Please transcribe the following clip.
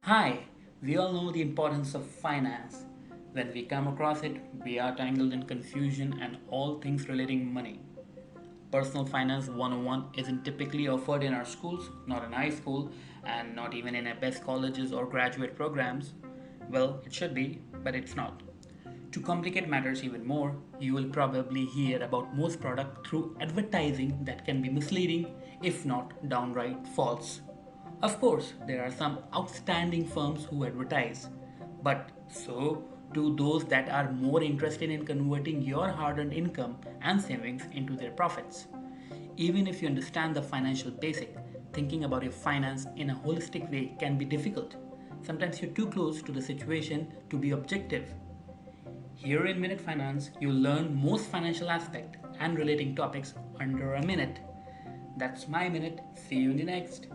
Hi, we all know the importance of finance. When we come across it, we are tangled in confusion and all things relating money. Personal Finance 101 isn't typically offered in our schools, not in high school, and not even in our best colleges or graduate programs. Well, it should be, but it's not. To complicate matters even more, you will probably hear about most products through advertising that can be misleading, if not downright false. Of course, there are some outstanding firms who advertise, but so do those that are more interested in converting your hard earned income and savings into their profits. Even if you understand the financial basic, thinking about your finance in a holistic way can be difficult. Sometimes you're too close to the situation to be objective. Here in Minute Finance, you'll learn most financial aspect and relating topics under a minute. That's my minute. See you in the next.